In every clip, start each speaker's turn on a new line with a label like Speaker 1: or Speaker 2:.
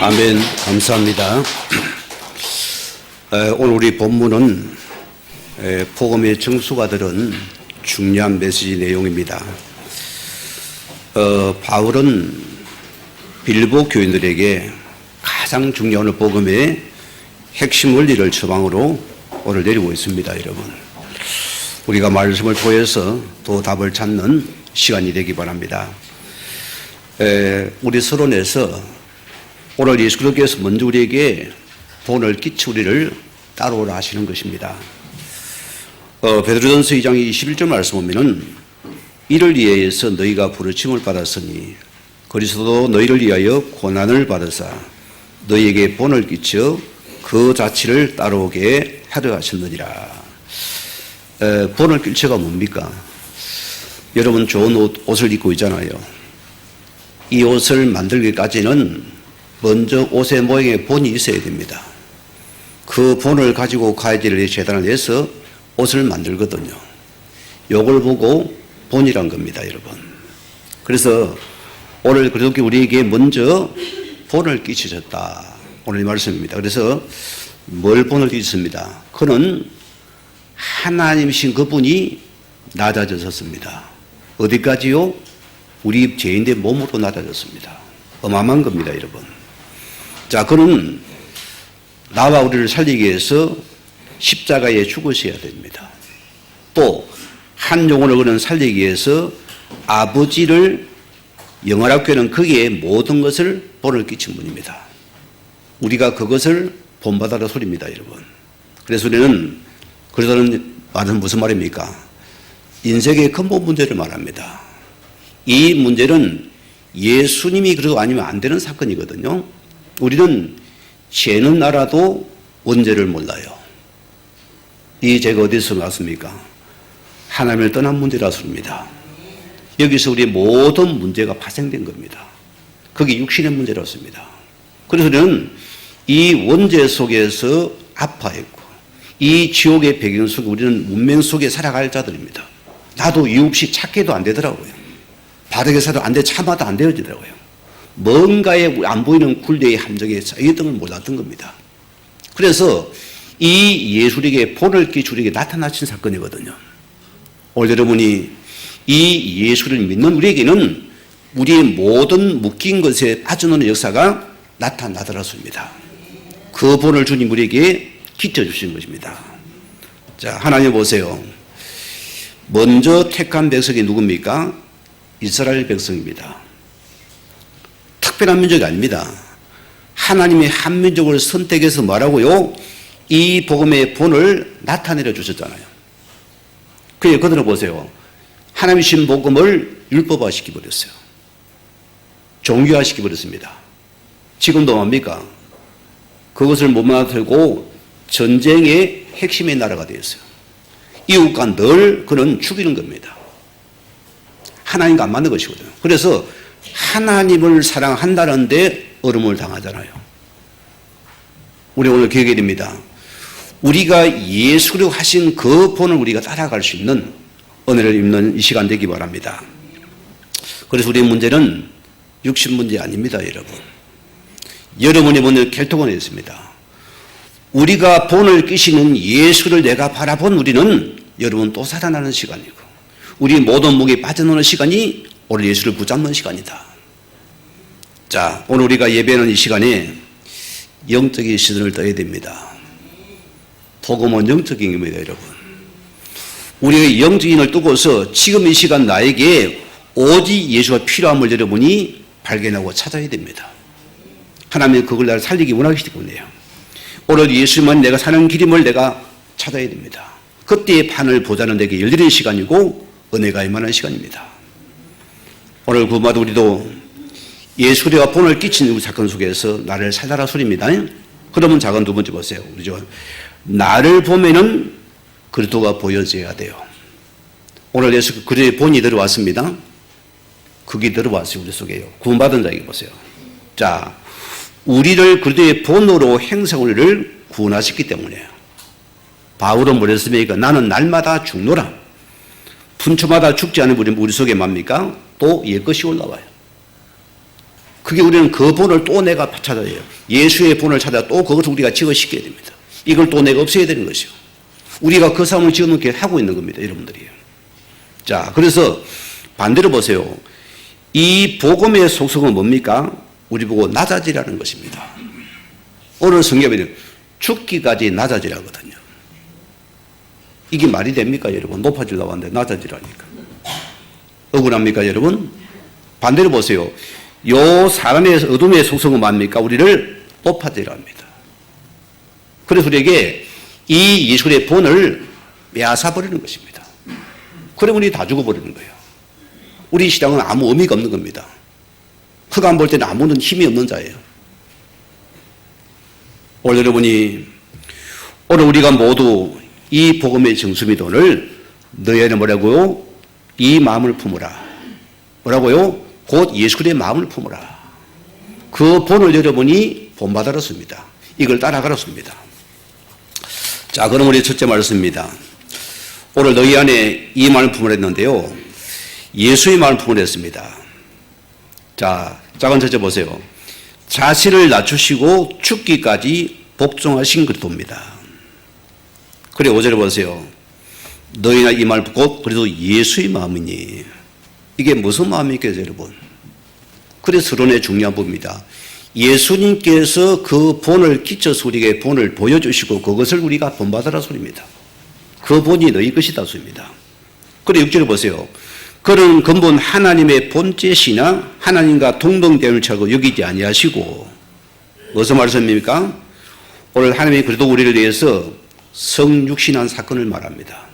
Speaker 1: 아멘. 감사합니다. 오늘 우리 본문은 복음의 정수가들은 중요한 메시지 내용입니다. 바울은 빌보 교인들에게 가장 중요한 복음의 핵심 원리를 처방으로 오늘 내리고 있습니다. 여러분, 우리가 말씀을 통해서 또 답을 찾는 시간이 되기 바랍니다. 우리 서론에서 오늘 예수 그리스도께서 먼저 우리에게 본을 끼치 우리를 따라오라 하시는 것입니다. 베드로전서 2장 21절 말씀 보면은 이를 위하여서 너희가 부르심을 받았으니 그리스도도 너희를 위하여 고난을 받으사 너희에게 본을 끼쳐 그 자치를 따라오게 하려 하셨느니라. 본을 끼쳐가 뭡니까? 여러분 좋은 옷을 입고 있잖아요. 이 옷을 만들기까지는 먼저 옷의 모양에 본이 있어야 됩니다. 그 본을 가지고 가위질을 재단을 해서 옷을 만들거든요. 요걸 보고 본이란 겁니다, 여러분. 그래서 오늘 그렇게 우리에게 먼저 본을 끼치셨다. 오늘 이 말씀입니다. 그래서 뭘 본을 끼쳤습니다. 그는 하나님이신 그분이 낮아졌습니다. 어디까지요? 우리 죄인의 몸으로 낮아졌습니다. 어마어마한 겁니다, 여러분. 자, 그는 나와 우리를 살리기 위해서 십자가에 죽으셔야 됩니다. 또 한 영혼을 그는 살리기 위해서 아버지를 영원하게 하는 거기에 모든 것을 본을 끼친 분입니다. 우리가 그것을 본받아라 소리입니다, 여러분. 그래서 우리는 그러다는 말은 무슨 말입니까? 인생의 근본 문제를 말합니다. 이 문제는 예수님이 그래도 아니면 안 되는 사건이거든요. 우리는 죄는 알아도 원죄를 몰라요. 이 죄가 어디서 났습니까? 하나님을 떠난 문제라서입니다. 여기서 우리의 모든 문제가 파생된 겁니다. 그게 육신의 문제라서입니다. 그래서 우리는 이 원죄 속에서 아파했고 이 지옥의 배경 속에 우리는 문명 속에 살아갈 자들입니다. 나도 이유 없이 찾게도 안 되더라고요. 바르게 살아도 안 돼, 참아도 안 되어지더라고요. 뭔가에 안 보이는 굴레의 함정에 쌓였던 걸 몰랐던 겁니다. 그래서 이 예수에게 본을 끼치 우리에게 나타나신 사건이거든요. 오늘 여러분이 이 예수를 믿는 우리에게는 우리의 모든 묶인 것에 빠져나오는 역사가 나타나더라습니다. 그 본을 주님 우리에게 끼쳐주신 것입니다. 자, 하나님 보세요. 먼저 택한 백성이 누굽니까? 이스라엘 백성입니다. 특별한 민족이 아닙니다. 하나님이 한 민족을 선택해서 말하고요, 이 복음의 본을 나타내려 주셨잖아요. 그래서 그들은 보세요. 하나님이 주신 복음을 율법화 시켜버렸어요. 종교화 시켜버렸습니다. 지금도 뭡니까? 그것을 못 만들고 전쟁의 핵심의 나라가 되었어요. 이웃과 늘 그는 죽이는 겁니다. 하나님과 안 맞는 것이거든요. 그래서 하나님을 사랑한다는데 어려움을 당하잖아요. 우리 오늘 기억해야 됩니다. 우리가 예수로 하신 그 본을 우리가 따라갈 수 있는 은혜를 입는 이 시간 되기 바랍니다. 그래서 우리의 문제는 육신 문제 아닙니다, 여러분. 여러분이 먼저 결정을 했습니다. 우리가 본을 끼시는 예수를 내가 바라본 우리는 여러분 또 살아나는 시간이고, 우리 모든 목에 빠져나오는 시간이 오늘 예수를 붙잡는 시간이다. 자, 오늘 우리가 예배하는 이 시간에 영적인 시선을 떠야 됩니다. 복음은 영적인 겁니다, 여러분. 우리의 영적인을 두고서 지금 이 시간 나에게 오직 예수가 필요함을 여러분이 발견하고 찾아야 됩니다. 하나님은 그걸 나를 살리기 원하시기 때문에요. 오늘 예수만 내가 사는 길임을 내가 찾아야 됩니다. 그때의 판을 보자는 내게 열리는 시간이고 은혜가 임하는 시간입니다. 오늘 구마도 우리도 예수리와 본을 끼친 우리 사건 속에서 나를 살려라 소리입니다. 그러면 작은 두 번째 보세요. 그죠? 나를 보면은 그리스도가 보여져야 돼요. 오늘 예수 그리스도의 본이 들어왔습니다. 그게 들어왔어요. 우리 속에요. 구원받은 자에게 보세요. 자, 우리를 그리스도의 본으로 행성 우리를 구원하셨기 때문에 바울은 뭐랬습니까? 나는 날마다 죽노라. 분초마다 죽지 않은 우리 속에 뭡니까? 또 옛것이 올라와요. 그게 우리는 그 본을 또 내가 찾아야 해요. 예수의 본을 찾아 또 그것을 우리가 지어시켜야 됩니다. 이걸 또 내가 없애야 되는 것이요. 우리가 그 삶을 지어놓게 하고 있는 겁니다. 여러분들이. 자, 그래서 반대로 보세요. 이 복음의 속성은 뭡니까? 우리 보고 낮아지라는 것입니다. 오늘 성경에는 죽기까지 낮아지라거든요. 이게 말이 됩니까, 여러분? 높아지려고 하는데 낮아지라니까. 억울합니까, 여러분? 반대로 보세요. 요 사람의 어둠의 속성은 뭡니까? 우리를 높아지라 합니다. 그래서 우리에게 이 예술의 본을 빼앗아버리는 것입니다. 그러면 우리 다 죽어버리는 거예요. 우리 신앙은 아무 의미가 없는 겁니다. 흑암 볼 때는 아무런 힘이 없는 자예요. 오늘 여러분이, 오늘 우리가 모두 이 복음의 정수입니다. 오늘 너희는 뭐라고요? 이 마음을 품으라. 뭐라고요? 곧 예수의 마음을 품으라. 그 본을 여러분이 본받아랐습니다. 이걸 따라가랐습니다. 자, 그럼 우리 첫째 말씀입니다. 오늘 너희 안에 이 마음을 품으라 했는데요. 예수의 마음을 품으라 했습니다. 자, 작은 첫째 보세요. 자신을 낮추시고 죽기까지 복종하신 그리스도입니다. 그래 5절에 보세요. 너희나 이 말 곧 그래도 예수의 마음이니. 이게 무슨 마음입니까, 여러분? 그래서 서론의 중요한 부분입니다. 예수님께서 그 본을 끼쳐서 우리에게 본을 보여주시고 그것을 우리가 본받으라 소리입니다. 그 본이 너희 것이다 소리입니다. 그래 6절에 보세요. 그런 근본 하나님의 본체시나 하나님과 동등됨을 차고 여기지 아니하시고 무슨 말씀입니까? 오늘 하나님이 그래도 우리를 위해서 성육신한 사건을 말합니다.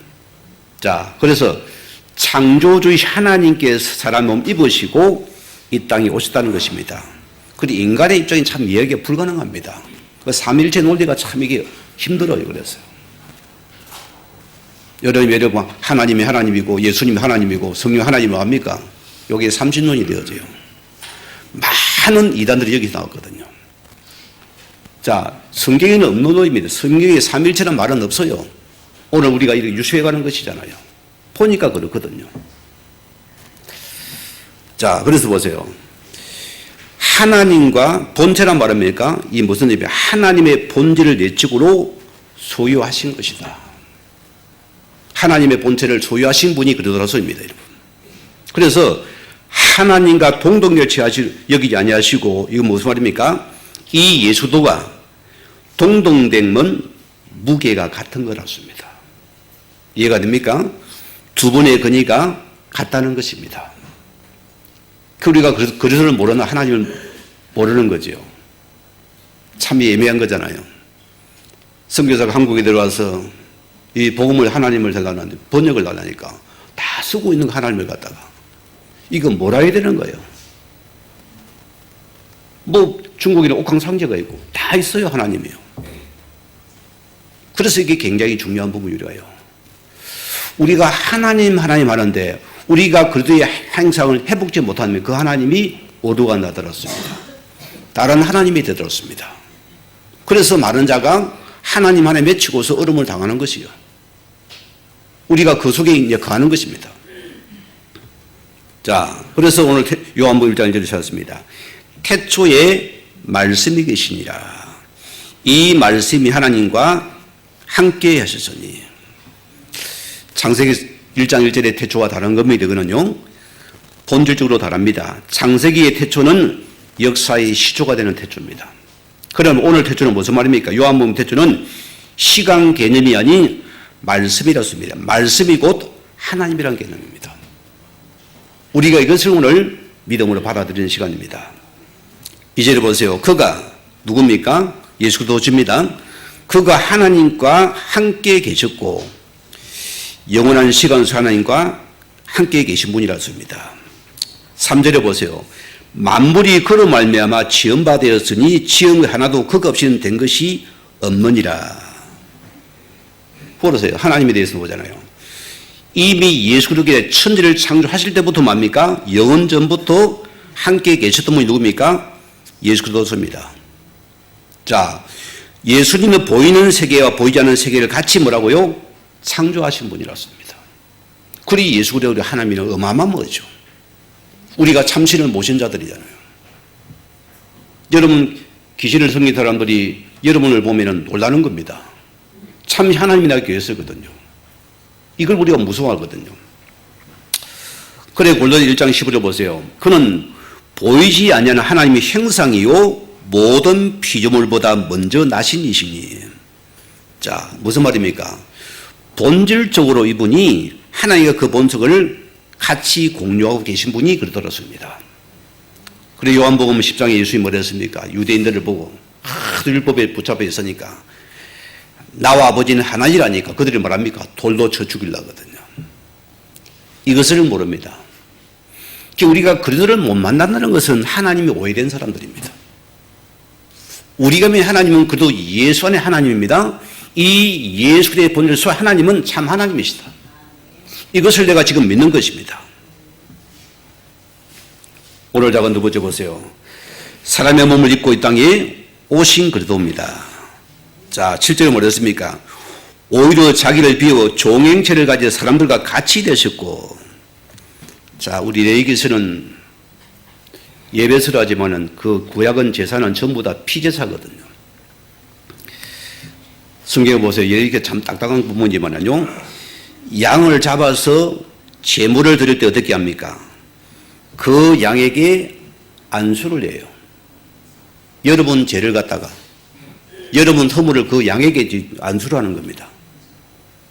Speaker 1: 자, 그래서 창조주의 하나님께서 사람 몸 입으시고 이 땅에 오셨다는 것입니다. 그런데 인간의 입장이 참 이해하기가 불가능합니다. 그 삼일체 논리가 참 이게 힘들어요. 그래서 여러분 하나님이 하나님이고 예수님이 하나님이고 성령 하나님이 뭐합니까? 여기에 삼신론이 되어져요. 많은 이단들이 여기서 나왔거든요. 자, 성경에는 없는 논리입니다. 성경에 삼일체란 말은 없어요. 오늘 우리가 이렇게 유수해가는 것이잖아요. 보니까 그렇거든요. 자, 그래서 보세요. 하나님과 본체란 말입니까? 이 무슨 의미야? 하나님의 본질을 내측으로 소유하신 것이다. 하나님의 본체를 소유하신 분이 그리스도라서입니다, 여러분. 그래서 하나님과 동등을 여기지 아니하시고 이건 무슨 말입니까? 이 예수도가 동등됨은 무게가 같은 거라습니다. 이해가 됩니까? 두 분의 근위가 같다는 것입니다. 우리가 그리스도를 모르는 하나님을 모르는 거죠. 참 애매한 거잖아요. 선교사가 한국에 들어와서 이 복음을 하나님을 달라는데 번역을 달라니까 다 쓰고 있는 하나님을 갖다가 이건 뭐라 해야 되는 거예요? 뭐 중국에는 옥황상제가 있고 다 있어요, 하나님이요. 그래서 이게 굉장히 중요한 부분이라요. 우리가 하나님 하는데 우리가 그리스도의 행상을 회복지 못하면 그 하나님이 어두가 나들었습니다. 다른 하나님이 되들었습니다. 그래서 많은 자가 하나님 안에 맺히고서 얼음을 당하는 것이요. 우리가 그 속에 이제 거하는 것입니다. 자, 그래서 오늘 요한복음 1장 1절을 찾았습니다. 태초에 말씀이 계시니라. 이 말씀이 하나님과 함께 하셨으니. 창세기 1장 1절의 태초와 다른 겁니다. 이거는요. 본질적으로 다릅니다. 창세기의 태초는 역사의 시초가 되는 태초입니다. 그럼 오늘 태초는 무슨 말입니까? 요한복음 태초는 시간 개념이 아닌 말씀이라습니다. 말씀이 곧 하나님이라는 개념입니다. 우리가 이것을 오늘 믿음으로 받아들이는 시간입니다. 이제를 보세요. 그가 누굽니까? 예수 그리스도십니다. 그가 하나님과 함께 계셨고 영원한 시간 속 하나님과 함께 계신 분이라습니다. 3절에 보세요. 만물이 그로 말미암아 지음바 되었으니 지음 하나도 그가 없이는 된 것이 없느니라. 보세요. 하나님에 대해서 보잖아요. 이미 예수 그리스도의 천지를 창조하실 때부터 뭡니까? 영원 전부터 함께 계셨던 분이 누굽니까? 예수 그리스도입니다. 자, 예수님은 보이는 세계와 보이지 않는 세계를 같이 뭐라고요? 창조하신 분이라습니다. 그리 예수 그리스도 하나님은 어마어마한 거죠. 우리가 참신을 모신 자들이잖아요. 여러분 귀신을 섬긴 사람들이 여러분을 보면 놀라는 겁니다. 참 하나님이나 교회서거든요. 이걸 우리가 무서워하거든요. 그래 골로새 1장 15절 보세요. 그는 보이지 아니하는 하나님의 형상이요 모든 피조물보다 먼저 나신 이시니. 자, 무슨 말입니까? 본질적으로 이분이 하나님과 그 본성을 같이 공유하고 계신 분이 그러더랬습니다. 그래 요한복음 10장에 예수님이 뭐라 했습니까? 유대인들을 보고 하도 율법에 붙잡혀 있으니까 나와 아버지는 하나이라니까 그들이 뭐랍니까? 돌로 쳐 죽이려 하거든요. 이것을 모릅니다. 우리가 그들을 못 만난다는 것은 하나님이 오해된 사람들입니다. 우리가 믿는 하나님은 그래도 예수 안의 하나님입니다. 이 예수의 본질에서 하나님은 참 하나님이시다. 이것을 내가 지금 믿는 것입니다. 오늘 작은 두 번째 보세요. 사람의 몸을 입고 이 땅에 오신 그리스도입니다. 자, 7절에 뭐랬습니까? 오히려 자기를 비워 종행체를 가진 사람들과 같이 되셨고. 자, 우리 레위기서는 예배서를 하지만은 그 구약은 제사는 전부 다 피제사거든요. 성경에 보세요. 이렇게 참 딱딱한 부분이지만요. 양을 잡아서 제물을 드릴 때 어떻게 합니까? 그 양에게 안수를 해요. 여러분 죄를 갖다가 여러분 허물을 그 양에게 안수를 하는 겁니다.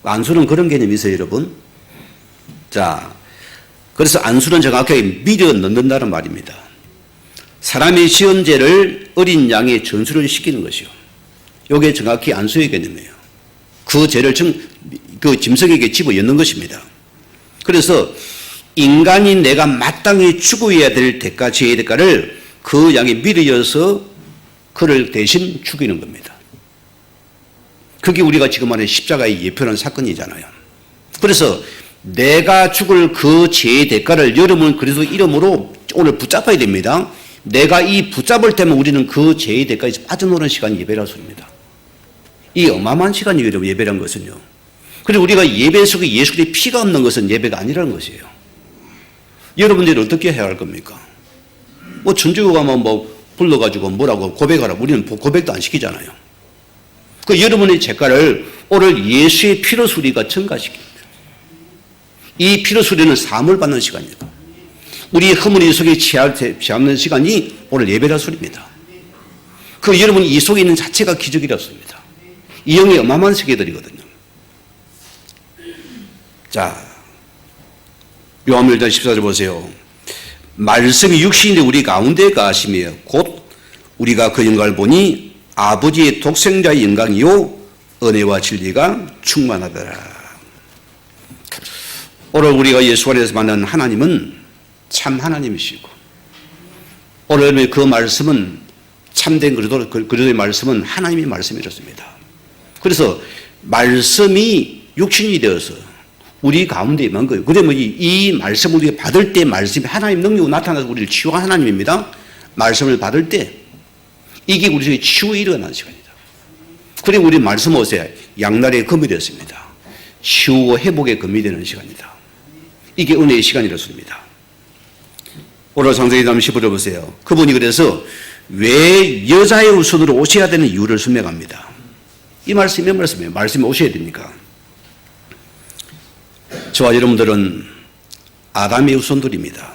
Speaker 1: 안수는 그런 개념이 있어요, 여러분. 자, 그래서 안수는 정확하게 밀어 넣는다는 말입니다. 사람이 지은 죄를 어린 양의 전수를 시키는 것이요. 이게 정확히 안수의 개념이에요. 그 죄를 그 짐승에게 집어넣는 것입니다. 그래서 인간이 내가 마땅히 죽어야 될 대가, 죄의 대가를 그 양에 밀어서 그를 대신 죽이는 겁니다. 그게 우리가 지금 말하는 십자가의 예표라는 사건이잖아요. 그래서 내가 죽을 그 죄의 대가를 여러분 그래서 이름으로 오늘 붙잡아야 됩니다. 내가 이 붙잡을 때면 우리는 그 죄의 대가에서 빠져나오는 시간이 예배라는 소리입니다. 이 어마어마한 시간이에요, 여러분, 예배라는 것은요. 그리고 우리가 예배 속에 예수 그리스도의 피가 없는 것은 예배가 아니라는 것이에요. 여러분들이 어떻게 해야 할 겁니까? 뭐 천주교 가면 뭐 불러가지고 뭐라고 고백하라. 우리는 고백도 안 시키잖아요. 그 여러분의 죄가를 오늘 예수의 피로 수리가 증가시킵니다. 이 피로 수리는 사함을 받는 시간입니다. 우리 허물이 속에 취하는 시간이 오늘 예배라 소리입니다. 그 여러분 이 속에 있는 자체가 기적이라습니다. 이 영이 어마어마한 세계들이거든요. 자, 요한복음 1장 14절 보세요. 말씀이 육신이 우리 가운데 가시며 곧 우리가 그 영광을 보니 아버지의 독생자의 영광이요 은혜와 진리가 충만하더라. 오늘 우리가 예수 안에서 만난 하나님은 참 하나님이시고 오늘 그 말씀은 참된 그리스도의 말씀은 하나님의 말씀이었습니다. 그래서 말씀이 육신이 되어서 우리 가운데 임한 거예요. 그러면 이 말씀을 우리가 받을 때 말씀이 하나님 능력으로 나타나서 우리를 치유한 하나님입니다. 말씀을 받을 때 이게 우리 속에 치유가 일어나는 시간이다. 그리고 우리 말씀 옷에 양날의 금이 되었습니다. 치유와 회복의 금이 되는 시간이다. 이게 은혜의 시간이었습니다. 오늘 창세기 10절을 보세요. 그분이 그래서 왜 여자의 후손으로 오셔야 되는 이유를 설명합니다. 이 말씀이 몇 말씀이에요? 말씀이 오셔야 됩니까? 저와 여러분들은 아담의 후손들입니다.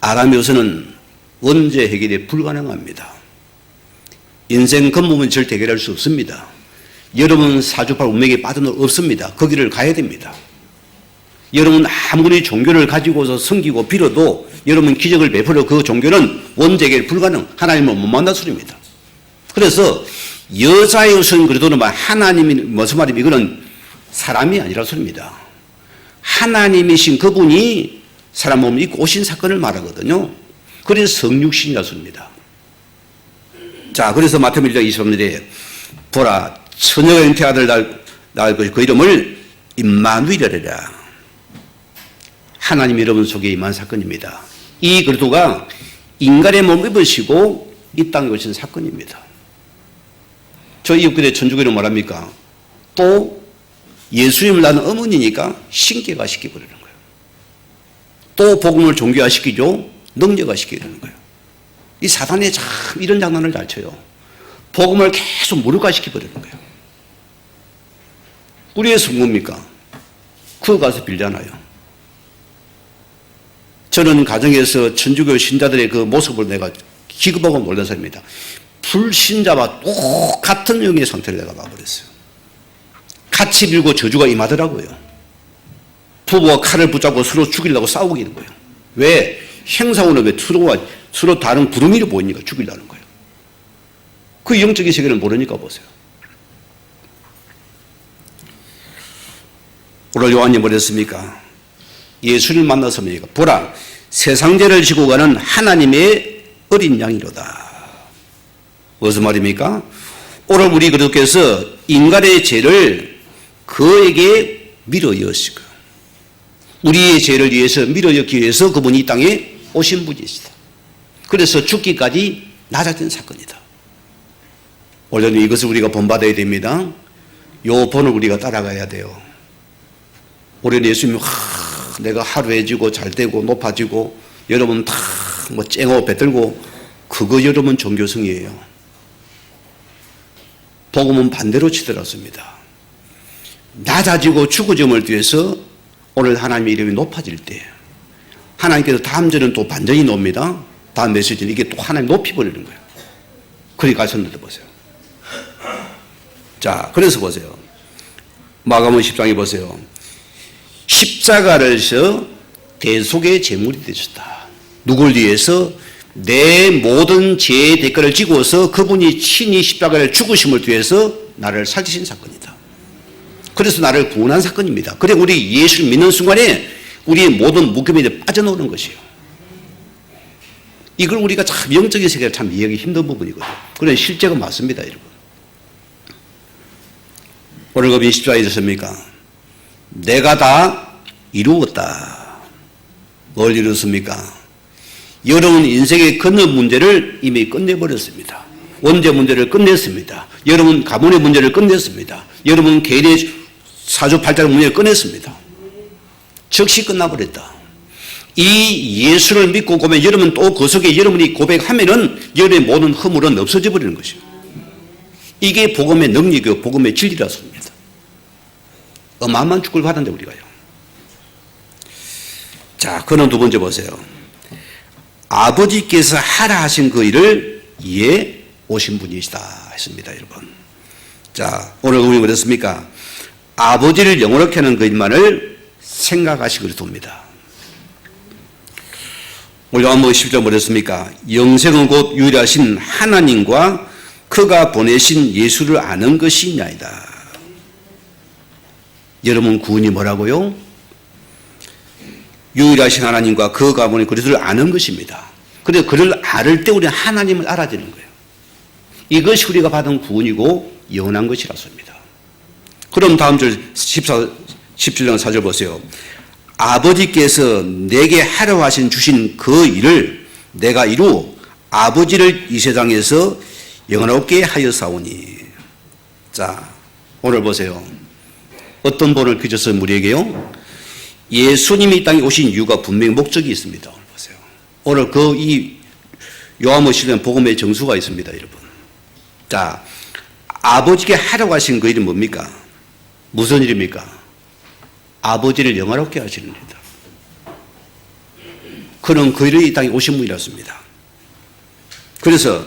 Speaker 1: 아담의 후손은 언제 해결이 불가능합니다. 인생 건물은 절대 해결할 수 없습니다. 여러분 사주팔 운명에 빠져는 없습니다. 거기를 가야 됩니다. 여러분 아무리 종교를 가지고서 섬기고 빌어도 여러분 기적을 베풀어 그 종교는 원죄 해결 불가능, 하나님을 못 만난 소리입니다. 그래서 여자의 후손 그래도 하나님이 무슨 말이면 이거는 사람이 아니라 소리입니다. 하나님이신 그분이 사람 몸을 입고 오신 사건을 말하거든요. 그래서 성육신이라 소리입니다. 자, 그래서 마태복음 1장 23절에 보라 처녀가 잉태한 아들 낳을 것이 그 이름을 임마누엘이라. 하나님 여러분 속에 임한 사건입니다. 이 그리스도가 인간의 몸을 입으시고 이 땅에 오신 사건입니다. 저희 육교대 천주교는 뭐랍니까? 또 예수님을 낳은 어머니니까 신격화 시켜버리는 거예요. 또 복음을 종교화시키죠. 능력화시키려는 거예요. 이 사단이 참 이런 장난을 잘 쳐요. 복음을 계속 무력화시켜버리는 거예요. 우리의 성공입니까? 그거 가서 빌잖아요. 저는 가정에서 천주교 신자들의 그 모습을 내가 기급하고 놀란 사람입니다. 불신자와 똑같은 영의 상태를 내가 봐버렸어요. 같이 빌고 저주가 임하더라고요. 부부가 칼을 붙잡고 서로 죽이려고 싸우고 있는 거예요. 왜? 행사원은 왜 서로 다른 구름이를 보이니까 죽이려는 거예요. 그 영적인 세계를 모르니까 보세요. 오늘 요한님 뭐랬습니까? 예수를 만났습니까? 보라, 세상 죄를 지고 가는 하나님의 어린 양이로다. 무슨 말입니까? 오늘 우리 그리스도께서 인간의 죄를 그에게 밀어넣으시고 우리의 죄를 위해서 밀어넣기 위해서 그분이 이 땅에 오신 분이시다. 그래서 죽기까지 낮아진 사건이다. 원래는 이것을 우리가 본받아야 됩니다. 요 본을 우리가 따라가야 돼요. 올해는 예수님이 내가 하루해지고 잘되고 높아지고 여러분 다 뭐 쨍하고 배들고 그거 여러분 종교성이에요. 복음은 반대로 치달았습니다. 낮아지고 죽어짐을 위해서 오늘 하나님의 이름이 높아질 때 하나님께서 다음 절은 또 반전이 놉니다. 다음 메시지는 이게 또 하나님 높이버리는 거예요. 그리 가셨는데 보세요. 자, 그래서 보세요. 마가복음 10장에 보세요. 십자가를 서 대속의 제물이 되셨다. 누굴 위해서? 내 모든 죄의 대가를 지고서 그분이 친히 십자가를 죽으심을 위해서 나를 살리신 사건이다. 그래서 나를 구원한 사건입니다. 그래 우리 예수를 믿는 순간에 우리의 모든 묶임이 빠져나오는 것이에요. 이걸 우리가 참 영적인 세계를 참 이해하기 힘든 부분이거든요. 그런 실제가 맞습니다, 여러분. 오늘 그 20절에 있었습니까? 내가 다 이루었다. 뭘 이뤘습니까? 여러분 인생의 건너 문제를 이미 끝내버렸습니다. 원죄 문제를 끝냈습니다. 여러분 가문의 문제를 끝냈습니다. 여러분 개인의 사주팔자의 문제를 끝냈습니다. 즉시 끝나버렸다. 이 예수를 믿고 고백, 여러분 또 그 속에 여러분이 고백하면은 여러분의 모든 허물은 없어져 버리는 것이에요. 이게 복음의 능력이고 복음의 진리라서입니다. 어마어마한 축복을 받았는데 우리가요. 자, 그는 두 번째 보세요. 아버지께서 하라 하신 그 일을 이에 오신 분이시다 했습니다, 여러분. 자, 오늘 우리 그랬습니까? 아버지를 영원하게 하는 그 일만을 생각하시기를 돕니다. 오늘 요한복음 10절 뭐랬습니까? 영생은 곧 유일하신 하나님과 그가 보내신 예수를 아는 것이냐이다. 여러분 구원이 뭐라고요? 유일하신 하나님과 그가 보내신 그리스도를 아는 것입니다. 그래서 그를 알을 때 우리는 하나님을 알아지는 거예요. 이것이 우리가 받은 구원이고 영원한 것이라서입니다. 그럼 다음 절 14절 17장 4절 보세요. 아버지께서 내게 하려 주신 그 일을 내가 이루 아버지를 이 세상에서 영원롭게 하였사오니. 자, 오늘 보세요. 어떤 본을 빚어서 우리에게요? 예수님이 이 땅에 오신 이유가 분명히 목적이 있습니다. 오늘 보세요. 오늘 이 요한복음에 실린 복음의 정수가 있습니다, 여러분. 자, 아버지께 하려고 하신 그 일은 뭡니까? 무슨 일입니까? 아버지를 영화롭게 하시는 일이다. 그는 그 일을 이 땅에 오신 분이었습니다. 그래서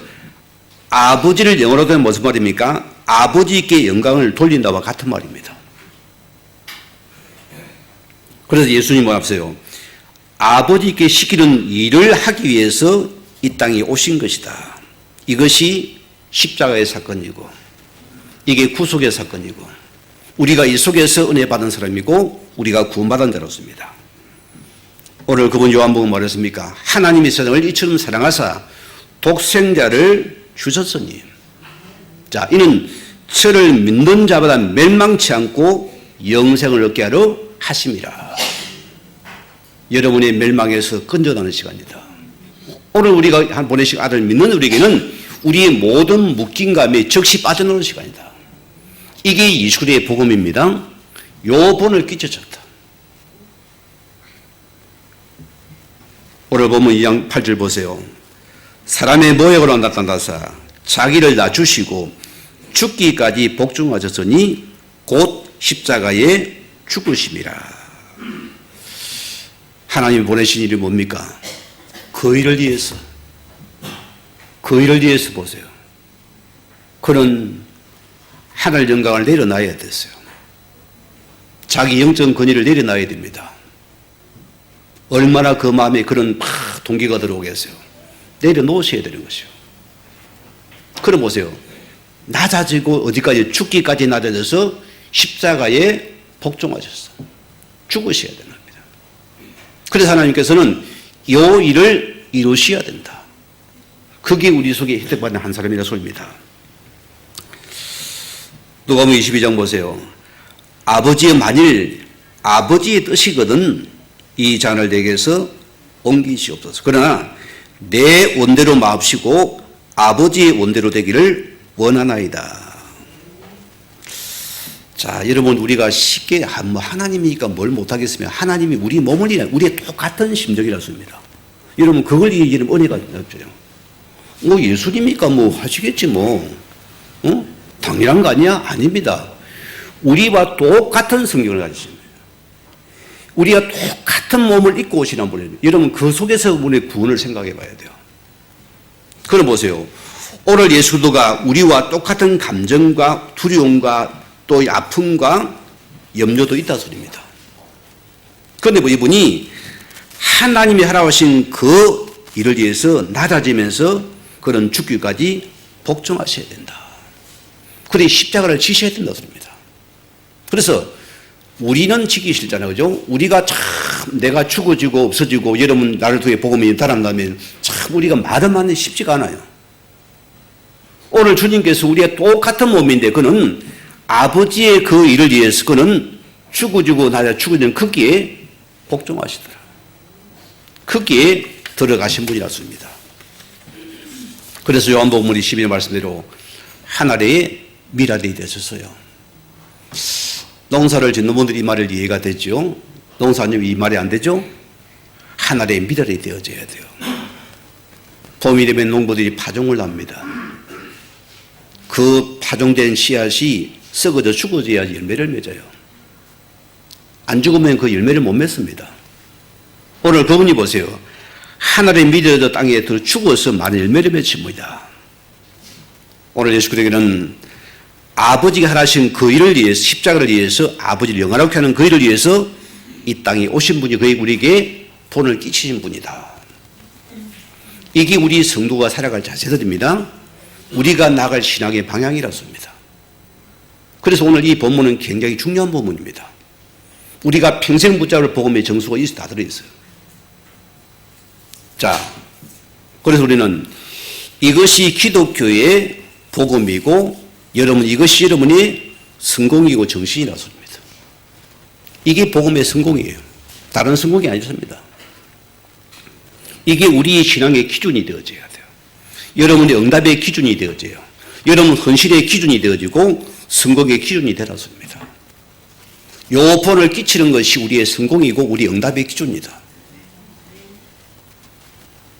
Speaker 1: 아버지를 영화롭게 하는 무슨 말입니까? 아버지께 영광을 돌린다와 같은 말입니다. 그래서 예수님은 앞서요. 아버지께 시키는 일을 하기 위해서 이 땅에 오신 것이다. 이것이 십자가의 사건이고 이게 구속의 사건이고 우리가 이 속에서 은혜 받은 사람이고 우리가 구원받은 자로서입니다. 오늘 그분 요한복음 말했습니까? 하나님이 세상을 이처럼 사랑하사 독생자를 주셨으니. 자, 이는 저를 믿는 자보다 멸망치 않고 영생을 얻게 하려 하심이라. 여러분의 멸망에서 건져나는 시간이다. 오늘 우리가 보내신 아들 믿는 우리에게는 우리의 모든 묶임감에 즉시 빠져나오는 시간이다. 이게 예수의 복음입니다. 요 본을 끼쳐졌다. 오늘 보면 2장 8절 보세요. 사람의 모형으로 나타나사 자기를 낮추시고 죽기까지 복종하셨으니 곧 십자가에 죽으심이라. 하나님이 보내신 일이 뭡니까? 그 일을 위해서 보세요. 그는 하늘 영광을 내려놔야 됐어요. 자기 영적 권위를 내려놔야 됩니다. 얼마나 그 마음에 그런 동기가 들어오겠어요. 내려놓으셔야 되는 것이요. 그럼 보세요. 낮아지고 어디까지 죽기까지 낮아져서 십자가에 복종하셨어. 죽으셔야 되는 겁니다. 그래서 하나님께서는 이 일을 이루셔야 된다. 그게 우리 속에 혜택받는 한 사람이라 소리입니다. 누가복음 22장 보세요. 만일 아버지의 뜻이거든 이 잔을 내게서 옮기시옵소서. 그러나 내 원대로 마옵시고 아버지의 원대로 되기를 원하나이다. 자, 여러분 우리가 쉽게 하나님이니까 뭘 못하겠으면 하나님이 우리 몸을 우리의 똑같은 심정이라서입니다. 여러분 그걸 이기는 은혜가 없죠. 예수님이니까 하시겠지 당연한 거 아니야? 아닙니다. 우리와 똑같은 성경을 가지십니다. 우리가 똑같은 몸을 입고 오시는 분입니다. 여러분 그 속에서 우리의 구원을 생각해 봐야 돼요. 그럼 보세요. 오늘 예수도가 우리와 똑같은 감정과 두려움과 또 아픔과 염려도 있다 소리입니다. 그런데 이분이 하나님이 하라고 하신 그 일을 위해서 낮아지면서 그런 죽기까지 복종하셔야 된다. 그래 십자가를 지셔야 된다 소리입니다. 그래서 우리는 지기 싫잖아요. 그죠? 우리가 참 내가 죽어지고 없어지고 여러분 나를 통해 복음이 달아나면 참 우리가 말은 하는 쉽지가 않아요. 오늘 주님께서 우리가 똑같은 몸인데 그는 아버지의 그 일을 위해서 그는 죽어지고 죽어지는 크기에 복종하시더라. 크기에 들어가신 분이라습니다. 그래서 요한복음 12절 말씀대로 하늘에 미랄이 되셨어요. 농사를 짓는 분들이 이 말을 이해가 되죠. 농사 안 지면 이 말이 안 되죠. 하늘에 미랄이 되어져야 돼요. 봄이 되면 농부들이 파종을 합니다. 그 파종된 씨앗이 썩어져 죽어져야 열매를 맺어요. 안 죽으면 그 열매를 못 맺습니다. 오늘 그분이 보세요. 하늘에 미려져 땅에 들 죽어서 많은 열매를 맺습니다. 오늘 예수 그리스도는 아버지가 하신 그 일을 위해서 십자가를 위해서 아버지를 영화롭게 하는 그 일을 위해서 이 땅에 오신 분이 거의 우리에게 본을 끼치신 분이다. 이게 우리 성도가 살아갈 자세들입니다. 우리가 나갈 신앙의 방향이라습니다. 그래서 오늘 이 본문은 굉장히 중요한 본문입니다. 우리가 평생 붙잡을 복음의 정수가 다 들어있어요. 자, 그래서 우리는 이것이 기독교의 복음이고 여러분 이것이 여러분의 성공이고 정신이라서 합니다. 이게 복음의 성공이에요. 다른 성공이 아니었습니다. 이게 우리의 신앙의 기준이 되어져야 돼요. 여러분의 응답의 기준이 되어져요. 여러분 헌신의 기준이 되어지고 성공의 기준이 되었습니다. 요 본을 끼치는 것이 우리의 성공이고 우리 응답의 기준이다.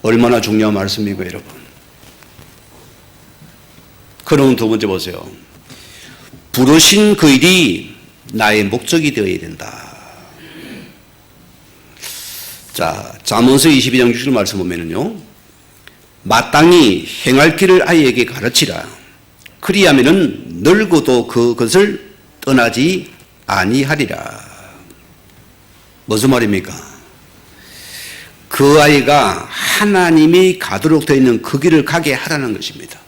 Speaker 1: 얼마나 중요한 말씀이고 여러분. 그럼 두 번째 보세요. 부르신 그 일이 나의 목적이 되어야 된다. 자, 잠언서 22장 6절 말씀 보면은요. 마땅히 행할 길을 아이에게 가르치라. 그리하면은 늙어도 그것을 떠나지 아니하리라. 무슨 말입니까? 그 아이가 하나님이 가도록 되어 있는 그 길을 가게 하라는 것입니다.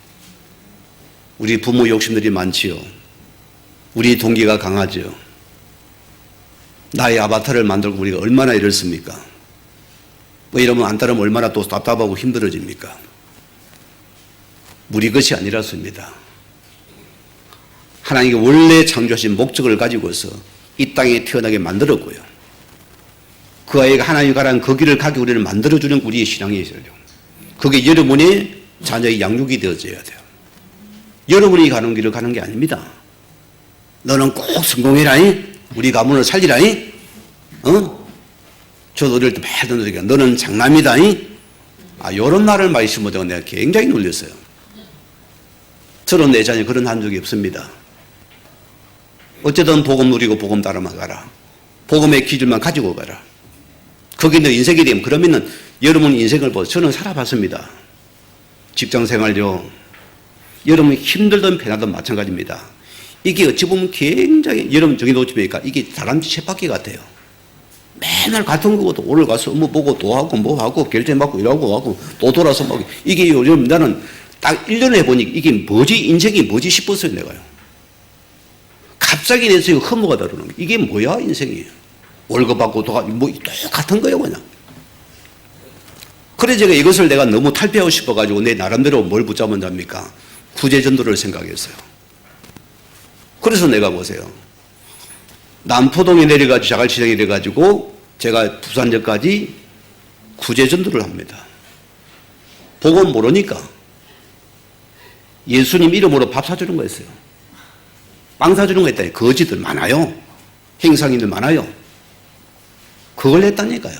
Speaker 1: 우리 부모 욕심들이 많지요. 우리 동기가 강하죠. 나의 아바타를 만들고 우리가 얼마나 이렇습니까? 뭐 이러면 안 따르면 얼마나 또 답답하고 힘들어집니까? 우리 것이 아니라서입니다. 하나님이 원래 창조하신 목적을 가지고서 이 땅에 태어나게 만들었고요. 그 아이가 하나님이 가라는 그 길을 가게 우리를 만들어주는 우리의 신앙이 있어요. 그게 여러분의 자녀의 양육이 되어져야 돼요. 여러분이 가는 길을 가는 게 아닙니다. 너는 꼭 성공해라잉. 우리 가문을 살리라잉. 저도 어릴 때 매일 듣는 소리가 너는 장남이다잉. 요런 말을 많이 심어도 내가 굉장히 놀렸어요. 저는 내 자녀 그런 한 적이 없습니다. 어쨌든 복음 누리고 복음 따라만 가라. 복음의 기준만 가지고 가라. 그게 너 인생이 되면 그러면은 여러분 인생을 보고 저는 살아봤습니다. 직장 생활요. 여러분이 힘들든 편하든 마찬가지입니다. 이게 어찌 보면 굉장히 여러분 정해 놓치니까 이게 다람쥐 쳇바퀴 같아요. 맨날 같은 거고 또 오늘 가서 뭐 보고 또 하고 뭐 하고 결제 받고 이러고 하고 또 돌아서 막 이게 요즘 나는 딱 1년 해보니 이게 뭐지 인생이 뭐지 싶었어요 내가요. 갑자기 내 인생이 허무가 다루는 거 이게 뭐야 인생이 월급 받고 뭐 똑같은 거예요 그냥. 그래 제가 이것을 내가 너무 탈피하고 싶어가지고 내 나름대로 뭘 붙잡은 잡니까? 구제전도를 생각했어요. 그래서 내가 보세요. 남포동에 내려가지고 자갈시장에 내려가지고 제가 부산역까지 구제전도를 합니다. 복음 모르니까 예수님 이름으로 밥 사주는 거였어요. 빵 사주는 거 했다니 거지들 많아요. 행상인들 많아요. 그걸 했다니까요.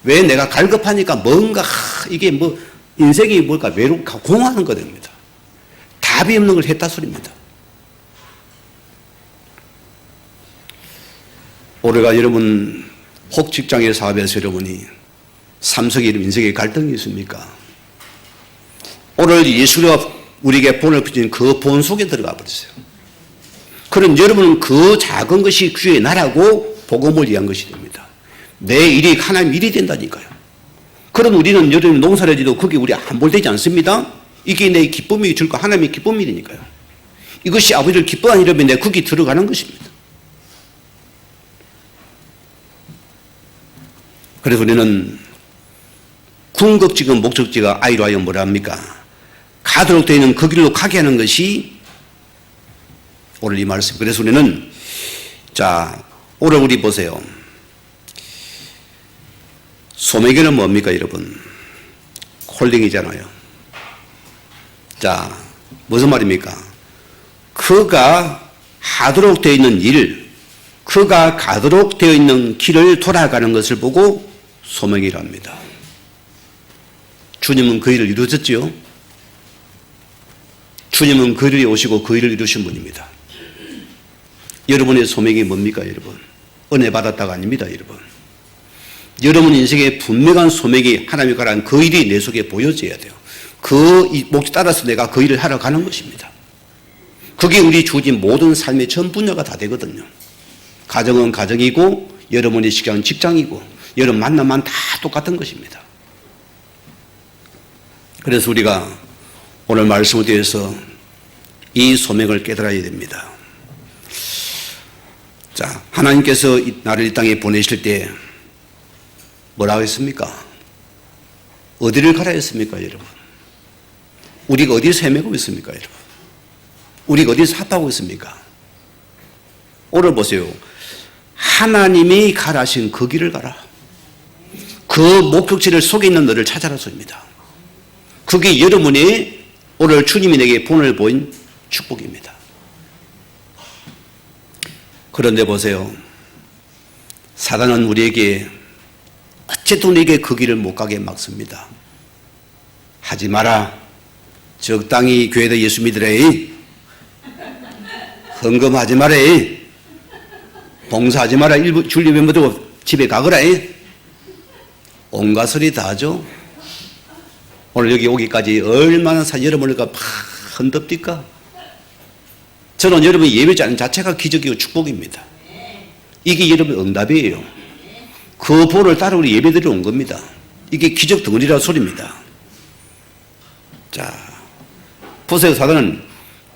Speaker 1: 왜 내가 갈급하니까 뭔가 이게 뭐 인생이 뭘까 외롭고 공허한 거 됩니다. 답이 없는 걸 했다 소리입니다. 올해가 여러분 혹 직장의 사업에서 여러분이 삼성의 인생의 갈등이 있습니까? 오늘 예수가 우리에게 본을 붙인 그 본 속에 들어가 버렸어요. 그럼 여러분은 그 작은 것이 주의 나라고 복음을 위한 것이 됩니다. 내 일이 하나님 일이 된다니까요. 그럼 우리는 여러분 농사를 지도 그게 우리 함몰되지 않습니다. 이게 내 기쁨이 줄까 하나님의 기쁨이니까요. 이것이 아버지를 기뻐하려면 내 거기 들어가는 것입니다. 그래서 우리는 궁극지금 목적지가 아이로 하여 뭐라 합니까? 가도록 되어 있는 그 길로 가게 하는 것이 오늘 이 말씀. 그래서 우리는 자 오늘 우리 보세요. 소매교는 뭡니까 여러분? 콜링이잖아요. 자 무슨 말입니까? 그가 하도록 되어 있는 일, 그가 가도록 되어 있는 길을 돌아가는 것을 보고 소명이랍니다. 주님은 그 일을 이루셨지요. 주님은 그 일에 오시고 그 일을 이루신 분입니다. 여러분의 소명이 뭡니까 여러분? 은혜 받았다가 아닙니다 여러분. 여러분 인생에 분명한 소명이 하나님이 가라는 그 일이 내 속에 보여져야 돼요. 그 목적 따라서 내가 그 일을 하러 가는 것입니다. 그게 우리 주어진 모든 삶의 전 분야가 다 되거든요. 가정은 가정이고 여러분의 직장은 직장이고 여러분 만나면 다 똑같은 것입니다. 그래서 우리가 오늘 말씀을 통해서 이 소명을 깨달아야 됩니다. 자, 하나님께서 나를 이 땅에 보내실 때 뭐라고 했습니까? 어디를 가라 했습니까 여러분? 우리가 어디서 헤매고 있습니까 여러분? 우리가 어디서 합하고 있습니까? 오늘 보세요. 하나님이 가라신 그 길을 가라. 그 목적지를 속에 있는 너를 찾아라 소입니다. 그게 여러분이 오늘 주님이 내게 본을 보인 축복입니다. 그런데 보세요. 사단은 우리에게 어쨌든 우리에게 그 길을 못 가게 막습니다. 하지 마라. 적당히 교회도 예수 믿으라. 헌금하지 마라. 봉사하지 마라. 일부 줄리면 못하고 집에 가거라. 온갖 소리 다 하죠. 오늘 여기 오기까지 얼마나 여러분을 흔듭니까? 저는 여러분이 예배자는 자체가 기적이고 축복입니다. 이게 여러분 응답이에요. 그 본을 따라 우리 예배드리러 온 겁니다. 이게 기적 덩어리라 소리입니다. 자, 보세요. 사단은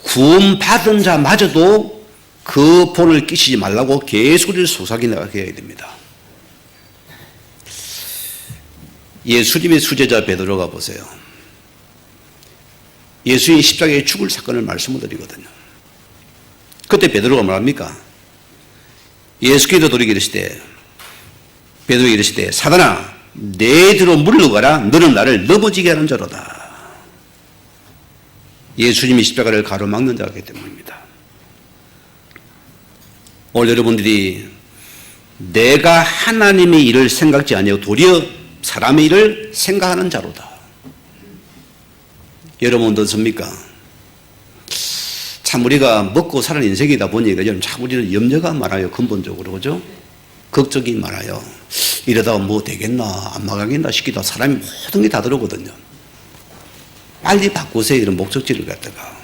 Speaker 1: 구원 받은 자마저도 그 본을 끼치지 말라고 계속 우리를 속삭이게 해야 됩니다. 예수님의 수제자 베드로가 보세요. 예수님이 십자가에 죽을 사건을 말씀을 드리거든요. 그때 베드로가 뭐합니까? 예수께서 돌이켜 이르시되, 베드로에게 이르시되, 사단아 내 뒤로 물러가라. 너는 나를 넘어지게 하는 자로다. 예수님이 십자가를 가로막는 자이기 때문입니다. 오늘 여러분들이 내가 하나님의 일을 생각지 아니하고 도리어 사람의 일을 생각하는 자로다. 여러분 어떻습니까? 참 우리가 먹고 사는 인생이다 보니까 참 우리는 염려가 많아요. 근본적으로. 그죠? 걱정이 많아요. 이러다가 뭐 되겠나 안 나가겠나 싶기도 하고 사람이 모든 게 다 들어오거든요. 빨리 바꾸세요. 이런 목적지를 갖다가.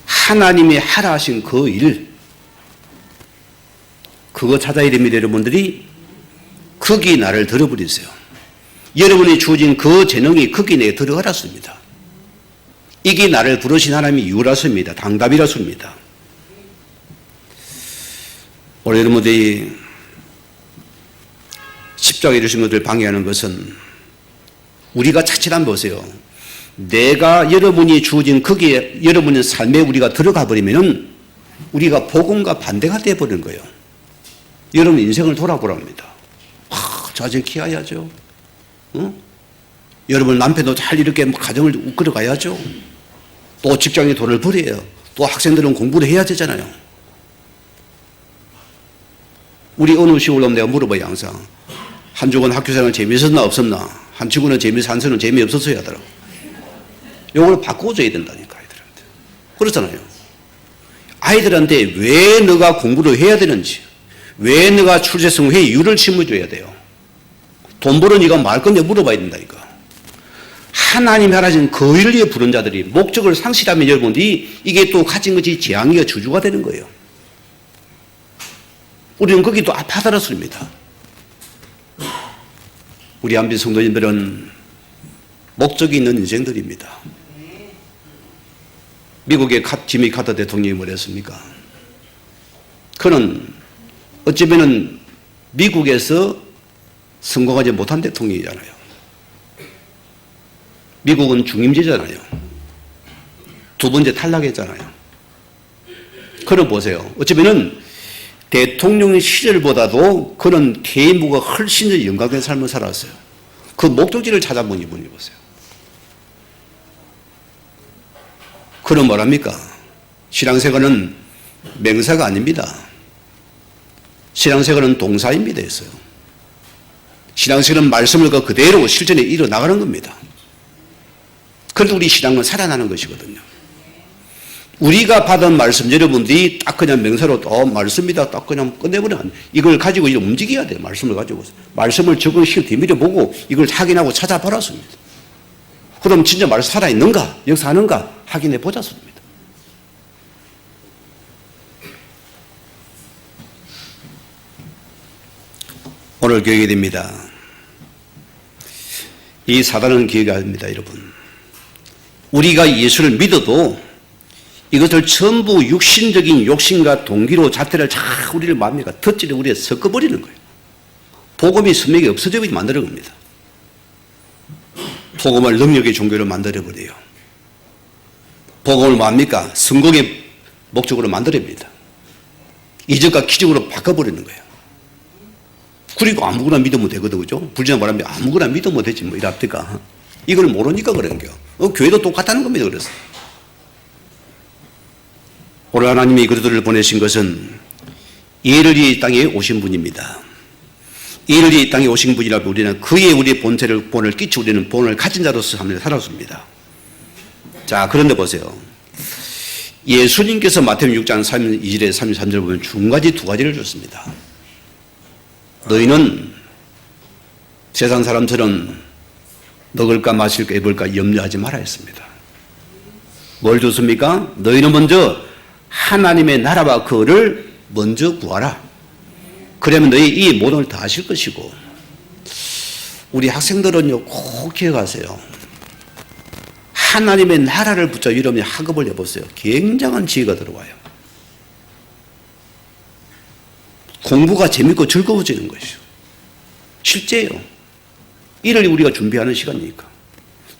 Speaker 1: 하나님이 하라 하신 그 일, 그거 찾아야 됩니다. 여러분들이 거기 나를 들어버리세요. 여러분이 주어진 그 재능이 거기 내에 들어가라습니다. 이게 나를 부르신 하나님의 이유라서입니다. 당답이라서입니다. 오늘 여러분들이 십자가에 이르신 것을 방해하는 것은 우리가 자칫하면 보세요. 내가 여러분이 주어진 거기에 여러분의 삶에 우리가 들어가 버리면은 우리가 복음과 반대가 되어버리는 거예요. 여러분 인생을 돌아보라 합니다. 자식 키워야죠. 여러분 남편도 잘 이렇게 가정을 이끌어 가야죠. 또 직장에 돈을 벌여요. 또 학생들은 공부를 해야 되잖아요. 우리 어느 시골로 내가 물어봐요. 항상 한 주간 학교생활 재미있었나 없었나, 한 주간은 재미있어, 한 주는 재미없었어야 하더라고. 이걸 바꿔줘야 된다니까 아이들한테. 그렇잖아요. 아이들한테 왜 너가 공부를 해야 되는지, 왜 너가 출세성회 이유를 심어줘야 돼요. 돈 벌어 니가 말 건데 물어봐야 된다니까. 하나님이 하라신 그 일을 위해 부른 자들이 목적을 상실하면 여러분들이 이게 또 가진 것이 재앙이가 저주가 되는 거예요. 우리는 거기 또 아파하더라습니다. 우리 한빈 성도님들은 목적이 있는 인생들입니다. 미국의 지미 카터 대통령이 뭐랬습니까? 그는 어쩌면 미국에서 성공하지 못한 대통령이잖아요. 미국은 중임제잖아요. 두 번째 탈락했잖아요. 그는 보세요. 어쩌면 대통령 시절보다도 그는 퇴임후가 훨씬 더 영광된 삶을 살았어요. 그 목적지를 찾아본 이분이 보세요. 그는 뭐랍니까? 신앙생활은 맹사가 아닙니다. 신앙생활은 동사입니다 했어요. 신앙생활은 말씀을 그대로 실전에 이뤄나가는 겁니다. 그래도 우리 신앙은 살아나는 것이거든요. 우리가 받은 말씀 여러분들이 딱 그냥 명사로 말씀이다 딱 그냥 끝내버리면 이걸 가지고 이제 움직여야 돼요. 말씀을 가지고. 말씀을 적응시켜 뒤밀어 보고 이걸 확인하고 찾아보라습니다. 그럼 진짜 말씀 살아있는가 역사하는가 확인해 보자습니다. 오늘 기억이 됩니다. 이 사단은 기억이 됩니다. 여러분. 우리가 예수를 믿어도 이것을 전부 육신적인 욕심과 동기로 잣대를 잘 우리를 뭡니까? 덧질을 우리가 섞어버리는 거예요. 복음이 선명히 없어져 만드는 겁니다. 복음을 능력의 종교로 만들어버려요. 복음을 뭡니까? 성공의 목적으로 만들어버립니다. 이적과 기적으로 바꿔버리는 거예요. 그리고 아무거나 믿으면 되거든, 그죠? 불지나 바람에 아무거나 믿으면 되지, 뭐, 이랍니까? 이걸 모르니까 그런 거예요. 교회도 똑같다는 겁니다, 그래서. 오늘 하나님이 그들을 보내신 것은 이를 이 땅에 오신 분입니다. 이를 이 땅에 오신 분이라고 우리는 그의 우리의 본을 끼치 우리는 본을 가진 자로서 살았습니다. 자, 그런데 보세요. 예수님께서 마태복음 6장 2절에 33절 보면 두 가지를 줬습니다. 너희는 세상 사람처럼 먹을까 마실까 입을까 염려하지 말아 했습니다. 뭘 줬습니까? 너희는 먼저 하나님의 나라와 그를 먼저 구하라. 그러면 너희 이 모든 걸 다 하실 것이고, 우리 학생들은요 꼭 기억하세요. 하나님의 나라를 붙잡아 여러분이 학업을 해보세요. 굉장한 지혜가 들어와요. 공부가 재밌고 즐거워지는 것이죠. 실제예요. 이를 우리가 준비하는 시간이니까.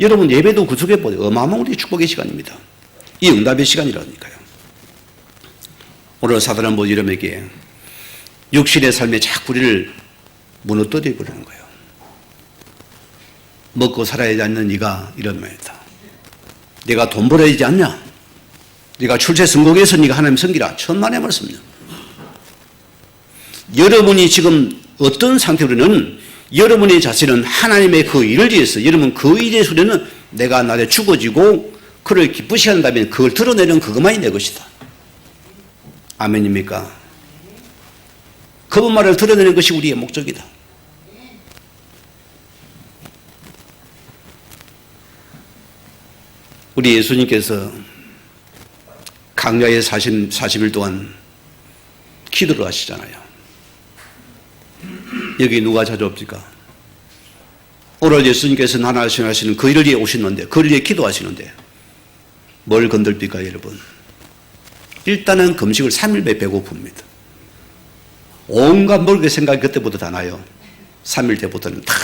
Speaker 1: 여러분 예배도 그 속에 보세요. 어마어마한 우리 축복의 시간입니다. 이 응답의 시간이라니까요. 오늘 사단은 뭐 여러분에게 육신의 삶에 자꾸 우리를 무너뜨려 버리는 거예요. 먹고 살아야 하지 않는 네가 이런 말이다. 네가 돈 벌어야 되지 않냐? 네가 출세성공해서 네가 하나님 섬기라. 천만의 말씀이요. 여러분이 지금 어떤 상태로는 여러분의 자신은 하나님의 그 일을 위해서, 여러분 그 일에 대해서는 내가 나를 죽어지고 그를 기쁘시게 한다면 그걸 드러내는 그것만이 내 것이다. 아멘입니까? 그 말을 드러내는 것이 우리의 목적이다. 우리 예수님께서 강야에 40일 동안 기도를 하시잖아요. 여기 누가 찾아옵니까? 오늘 예수님께서는 하나님 하시는 그 일을 위해 오시는데, 그 일을 위해 기도하시는데 뭘 건들까 여러분? 일단은 금식을 3일 배고픕니다. 온갖 먹을 게 생각이 그때부터 다 나요. 3일 때부터는 다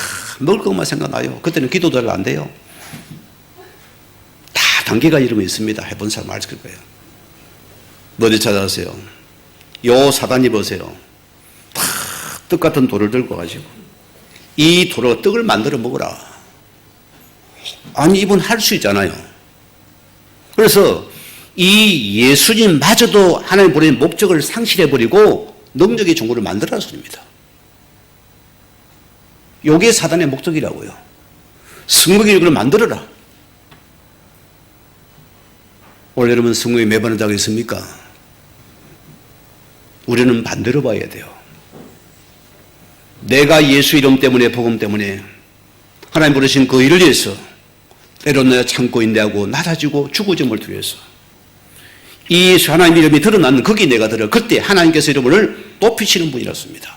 Speaker 1: 먹을 것만 생각나요. 그때는 기도도 잘 안 돼요. 다 단계가 이름이 있습니다. 해본 사람 알 거예요. 어디 찾아가세요? 요 사단이 보세요. 다 떡 같은 돌을 들고 가지고 이 돌로 떡을 만들어 먹어라. 아니 이분 할 수 있잖아요. 그래서 이 예수님마저도 하나님 보내는 목적을 상실해버리고 능력의 종구를 만들어라 소리입니다. 이게 사단의 목적이라고요. 성공의 일을 만들어라. 오늘 여러분 성공이 매번 한다고 했습니까? 우리는 반대로 봐야 돼요. 내가 예수 이름 때문에 복음 때문에 하나님 부르신 그 일을 위해서 때로는 내가 참고 인내하고 낮아지고 죽어짐을 위해서 이 하나님 이름이 드러나는 거기 내가 들어 그때 하나님께서 이름을 높이시는 분이었습니다.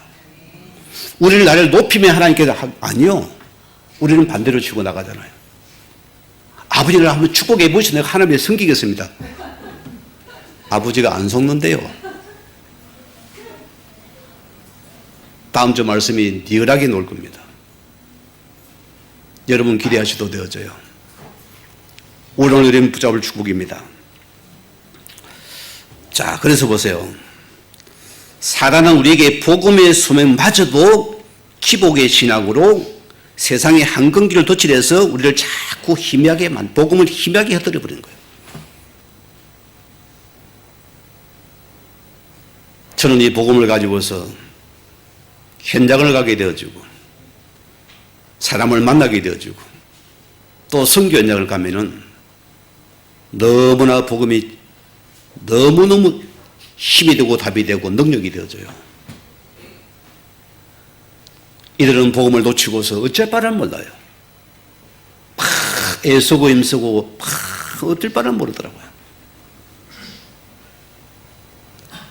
Speaker 1: 우리는 나를 높이면 하나님께서 아니요. 우리는 반대로 치고 나가잖아요. 아버지를 한번 축복해 보시고 내가 하나님을 섬기겠습니다. 아버지가 안 속는데요. 다음 주 말씀이 리얼하게 나올 겁니다. 여러분 기대하셔도 되어져요. 오늘 우리는 붙잡을 축복입니다. 자, 그래서 보세요. 사단은 우리에게 복음의 소명마저도 기복의 신학으로 세상의 한건기를 도출해서 우리를 자꾸 희미하게 복음을 희미하게 해드려 버리는 거예요. 저는 이 복음을 가지고서 현장을 가게 되어지고 사람을 만나게 되어지고 또 선교 현장을 가면은 너무나 복음이 너무너무 힘이 되고 답이 되고 능력이 되어져요. 이들은 복음을 놓치고서 어쩔 바를 몰라요. 막 애쓰고 힘쓰고 막 어쩔 바를 모르더라고요.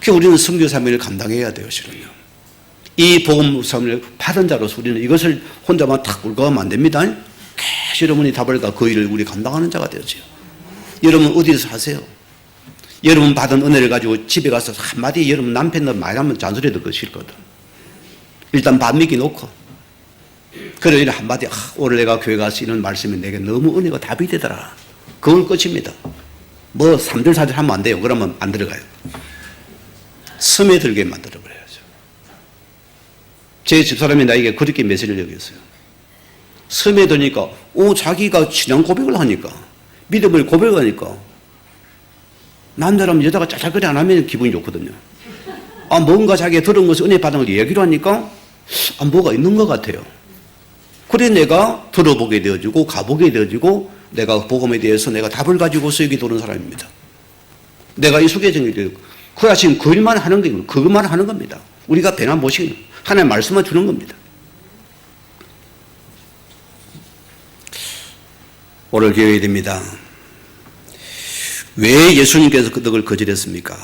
Speaker 1: 그 우리는 선교 사명을 감당해야 돼요, 실은요. 이 복음 사명을 받은 자로서 우리는 이것을 혼자만 탁 굴거하면 안 됩니다. 계속 여러분이 답을 그 일을 우리 감당하는 자가 되어져요. 여러분 어디서 하세요? 여러분 받은 은혜를 가지고 집에 가서 한마디 여러분 남편들 많이 하면 잔소리 듣기 싫거든. 일단 밥 먹기 놓고 그래 이런 한마디 오늘 내가 교회 가서 이런 말씀이 내게 너무 은혜가 답이 되더라. 그건 끝입니다. 뭐 3절 4절 하면 안 돼요. 그러면 안 들어가요. 스며들게 만들어버려야죠. 제 집사람이 나에게 그렇게 메시지를 여겼어요. 스며드니까 자기가 신앙 고백을 하니까, 믿음을 고백하니까 남자라면 여자가 짤짤거리 안 하면 기분이 좋거든요. 뭔가 자기가 들은 것을 은혜 받은 걸 얘기로 하니까 뭐가 있는 것 같아요. 그래 내가 들어보게 되어지고 가보게 되어지고 내가 복음에 대해서 내가 답을 가지고 서기 도는 사람입니다. 내가 익숙해진 게 그 하신 그 일만 하는 거예요. 그것만 하는 겁니다. 우리가 배나 모시는 하나님의 말씀만 주는 겁니다. 오늘 기회가 됩니다. 왜 예수님께서 그걸 거절했습니까?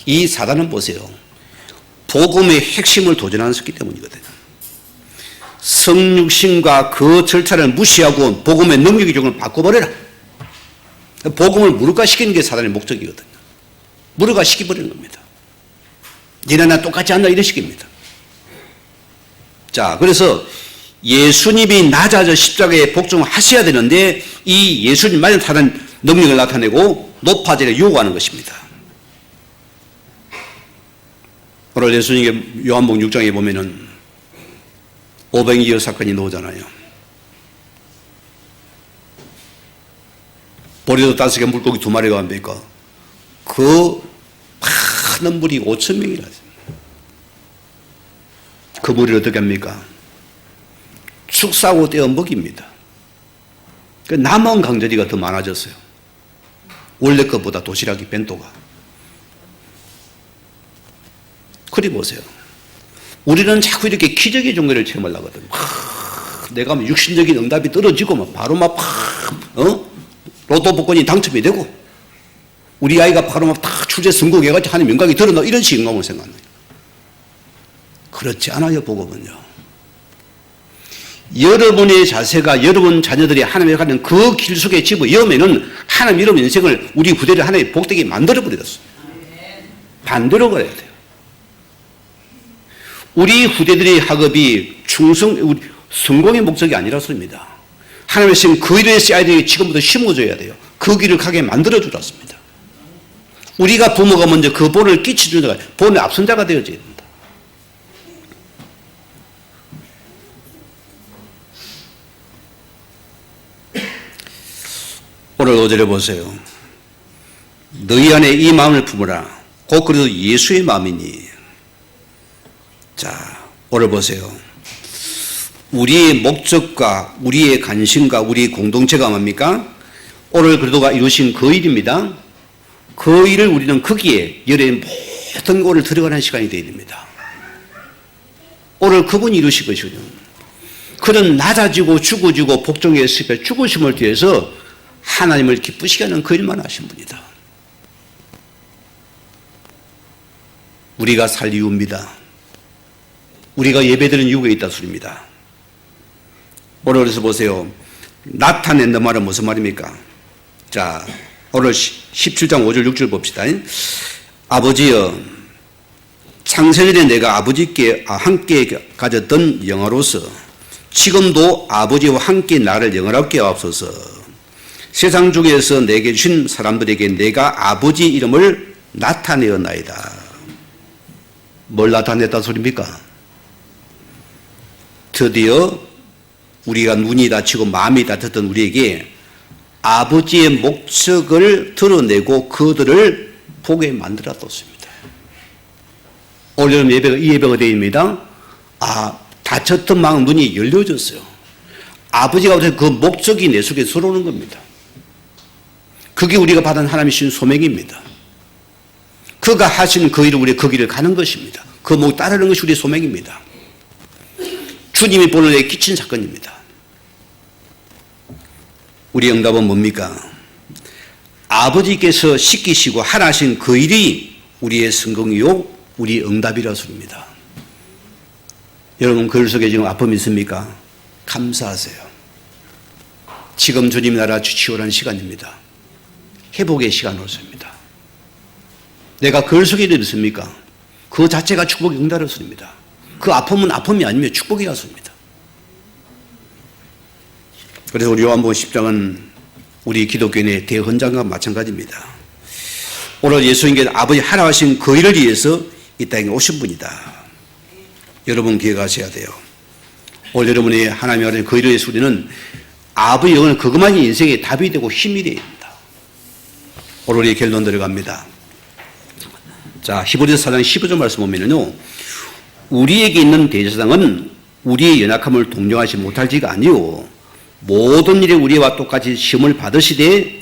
Speaker 1: 이 사단은 보세요. 복음의 핵심을 도전하기 때문이거든요. 성육신과 그 절차를 무시하고 복음의 능력의 종을 바꿔버려라. 복음을 무력화시키는 게 사단의 목적이거든요. 무력화시켜버리는 겁니다. 니네 나 똑같지 않나 이런 식입니다. 자, 그래서 예수님이 낮아져 십자가에 복종하셔야 되는데 이 예수님만이 다른 능력을 나타내고 높아지려 요구하는 것입니다. 오늘 예수님의 요한복음 6장에 보면은 오병이어 사건이 나오잖아요. 보리도 5개 물고기 2마리가 합니까? 그 많은 물이 5,000명이라 그 물을 어떻게 합니까? 축사하고 떼어 먹입니다. 남은 강저리가 더 많아졌어요. 원래 것보다 도시락이 벤토가. 그리 보세요. 우리는 자꾸 이렇게 기적의 종교를 체험하려고 하거든요. 내가 육신적인 응답이 떨어지고 바로 로또 복권이 당첨이 되고 우리 아이가 바로 출제 성공해가지고 하나님 영광이 드러나 이런 식의 영광을 생각해요. 그렇지 않아요. 복음은요. 여러분의 자세가 여러분 자녀들이 하나님에 가는 그 길 속에 집어넣으면은 하나님 이런 인생을 우리 후대를 하나님의 복되게 만들어버렸어요. 반대로 가야 돼요. 우리 후대들의 학업이 성공의 목적이 아니라서입니다. 하나님의 신 그 일에 아이들이 지금부터 심어줘야 돼요. 그 길을 가게 만들어주었습니다. 우리가 부모가 먼저 그 본을 끼쳐주는 자가 본의 앞선자가 되어져야 됩니다. 오늘 5절에 보세요. 너희 안에 이 마음을 품으라. 곧 그래도 예수의 마음이니. 자, 오늘 보세요. 우리의 목적과 우리의 관심과 우리의 공동체가 뭡니까? 오늘 그리도가 이루신 그 일입니다. 그 일을 우리는 거기에 열의 모든 것을 들어가는 시간이 되어야 됩니다. 오늘 그분이 이루신 것이거든요. 그는 낮아지고 죽어지고 복종의 습에 죽으심을 위해서 하나님을 기쁘시게 하는 그 일만 하신 분이다. 우리가 살 이유입니다. 우리가 예배드리는 이유가 있다 소리입니다. 오늘 그래서 보세요. 나타낸다 말은 무슨 말입니까? 자, 오늘 17장 5절 6절 봅시다. 아버지여, 창세전에 내가 아버지께 함께 가졌던 영화로서 지금도 아버지와 함께 나를 영화롭게 하옵소서. 세상 중에서 내게 주신 사람들에게 내가 아버지 이름을 나타내었나이다. 뭘 나타냈다 소리입니까? 드디어 우리가 눈이 다치고 마음이 다쳤던 우리에게 아버지의 목적을 드러내고 그들을 보게 만들었습니다. 오늘 예배가 이 예배가 되입니다. 다쳤던 마음 눈이 열려졌어요. 아버지가 그 목적이 내 속에 들어오는 겁니다. 그게 우리가 받은 하나님의 신 소명입니다. 그가 하신 그 일을 우리 그 길을 가는 것입니다. 그 목 따르는 것이 우리의 소명입니다. 주님이 본을 내게 끼친 사건입니다. 우리 응답은 뭡니까? 아버지께서 시키시고 하나신 그 일이 우리의 성공이요 우리의 응답이라 소리입니다. 여러분 그 속에 지금 아픔이 있습니까? 감사하세요. 지금 주님 나라 치유하는 시간입니다. 회복의 시간 오십니다. 내가 그 속에 있습니까? 그 자체가 축복의 응답이라 소리입니다. 그 아픔은 아픔이 아니며 축복이라 소리입니다. 그래서 우리 요한복음 10장은 우리 기독교인의 대헌장과 마찬가지입니다. 오늘 예수님께 아버지 하라 하신 그 일을 위해서 이 땅에 오신 분이다. 여러분 기억하셔야 돼요. 오늘 여러분이 하나님이 하는 그 일을 위해서 우리는 아버지 영은 그것만이 인생의 답이 되고 힘이 되어야 된다. 오늘 우리 결론 들어갑니다. 자, 히브리서 4장 15절 말씀 보면은요, 우리에게 있는 대제사장은 우리의 연약함을 동정하지 못할지가 아니요 모든 일에 우리와 똑같이 시험을 받으시되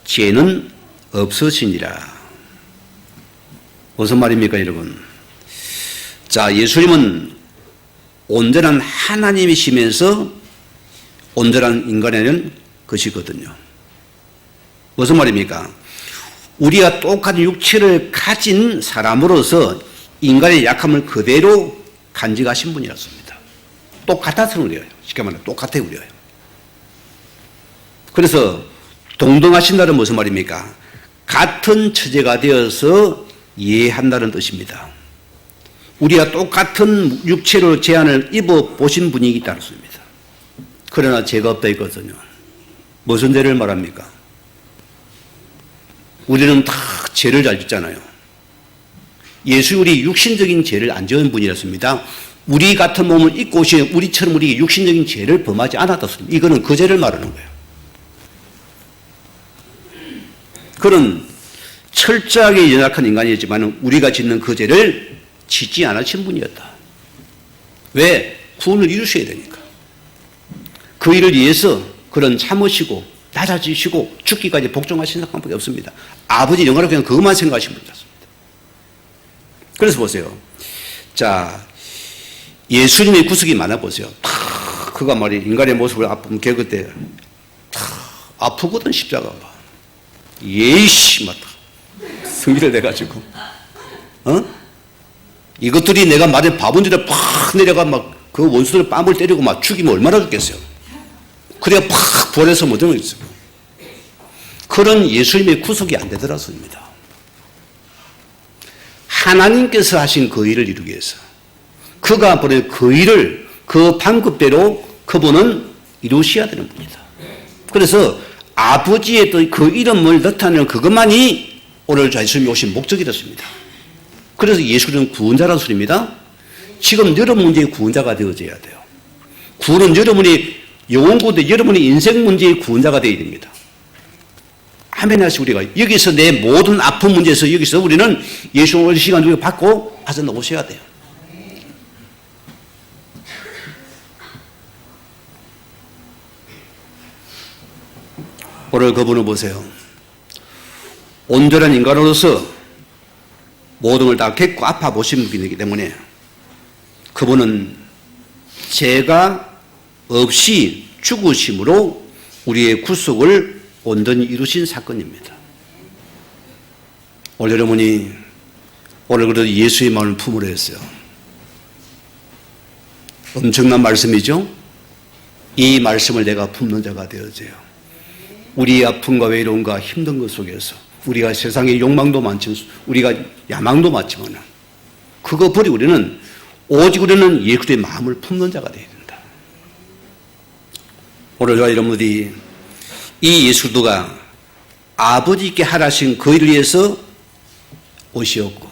Speaker 1: 죄는 없으시니라. 무슨 말입니까, 여러분? 자, 예수님은 온전한 하나님이시면서 온전한 인간이라는 것이거든요. 무슨 말입니까? 우리가 똑같은 육체를 가진 사람으로서 인간의 약함을 그대로 간직하신 분이었습니다. 똑같아서 우려요. 쉽게 말하면 똑같아 우려요. 그래서 동등하신다는 무슨 말입니까? 같은 처제가 되어서 이해한다는 뜻입니다. 우리가 똑같은 육체로 제한을 입어보신 분이 있다는 뜻입니다. 그러나 죄가 없다 했거든요. 무슨 죄를 말합니까? 우리는 다 죄를 잘 짓잖아요. 예수 우리 육신적인 죄를 안 지은 분이었습니다. 우리 같은 몸을 입고 오신 우리처럼 우리 육신적인 죄를 범하지 않았습니다. 이거는 그 죄를 말하는 거예요. 그는 철저하게 연약한 인간이었지만 우리가 짓는 그 죄를 짓지 않으신 분이었다. 왜? 구원을 이루셔야 되니까. 그 일을 위해서 그런 참으시고 낮아지시고 죽기까지 복종하신 사람밖에 없습니다. 아버지 영화로 그냥 그것만 생각하신 분이었습니다. 그래서 보세요. 자, 예수님의 구속이 많아 보세요. 그가 말이 인간의 모습을 아프면 겪을 때 아프거든 십자가가. 예이씨 맞다. 승리를 내가지고 이것들이 내가 말해 바본들에 팍 내려가 막 그 원수들 뺨을 때리고 막 죽이면 얼마나 죽겠어요. 그래야 팍 부활해서 못 되겠어요. 그런 예수님의 구속이 안 되더라습니다. 하나님께서 하신 그 일을 이루기 위해서 그가 보낸 그 일을 그 방법대로 그분은 이루셔야 되는 분이다. 그래서 아버지의 또 그 이름을 나타내는 그것만이 오늘 예수님이 오신 목적이었습니다. 그래서 예수는 구원자라는 소리입니다. 지금 여러분 문제의 구원자가 되어져야 돼요. 구원은 여러분이 영혼구원대 여러분의 인생 문제의 구원자가 되어야 됩니다. 아멘 하시 우리가 여기서 내 모든 아픈 문제에서 여기서 우리는 예수의 시간 우리가 받고 가서 나오셔야 돼요. 오늘 그분을 보세요. 온전한 인간으로서 모든 걸 다 겪고 아파 보신 분이기 때문에 그분은 죄가 없이 죽으심으로 우리의 구속을 온전히 이루신 사건입니다. 오늘 여러분이 오늘 그래도 예수의 마음을 품으려 했어요. 엄청난 말씀이죠. 이 말씀을 내가 품는 자가 되어져요. 우리의 아픔과 외로움과 힘든 것 속에서 우리가 세상에 욕망도 많지만 우리가 야망도 많지만 그거 버리고 우리는 오직 우리는 예수의 마음을 품는 자가 되어야 된다. 오늘 저와 여러분들이 이 예수도가 아버지께 하라신 그 일을 위해서 오시었고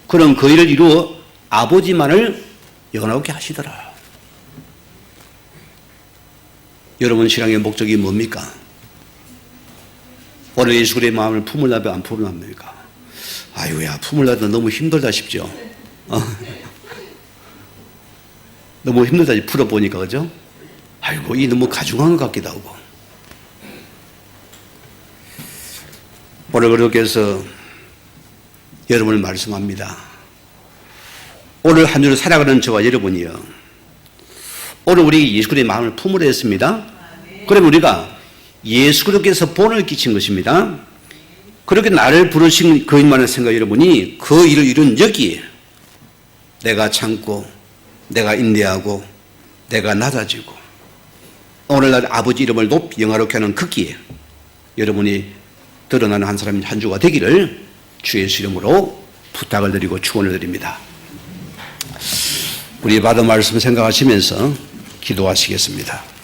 Speaker 1: 그런 그 일을 이루어 아버지만을 영원하게 하시더라. 여러분 신앙의 목적이 뭡니까? 오늘 예수의 마음을 품으려면 안 품으랍니까? 아유야 품으려도 너무 힘들다 싶죠? 너무 힘들다 풀어보니까 그죠? 아이고 이 너무 가중한 것 같기도 하고 오늘 그렇게 해서 여러분을 말씀합니다. 오늘 한 주를 살아가는 저와 여러분이요. 오늘 우리 예수 그리스도의 마음을 품으려 했습니다. 그럼 우리가 예수 그리스도께서 본을 끼친 것입니다. 그렇게 나를 부르신 그 일만을 생각 여러분이 그 일을 이룬 여기에 내가 참고 내가 인내하고 내가 낮아지고 오늘날 아버지 이름을 높이 영화롭게 하는 그 기에 여러분이 드러나는 한 사람이 한 주가 되기를 주 예수 이름으로 부탁을 드리고 축원을 드립니다. 우리 받은 말씀 생각하시면서 기도하시겠습니다.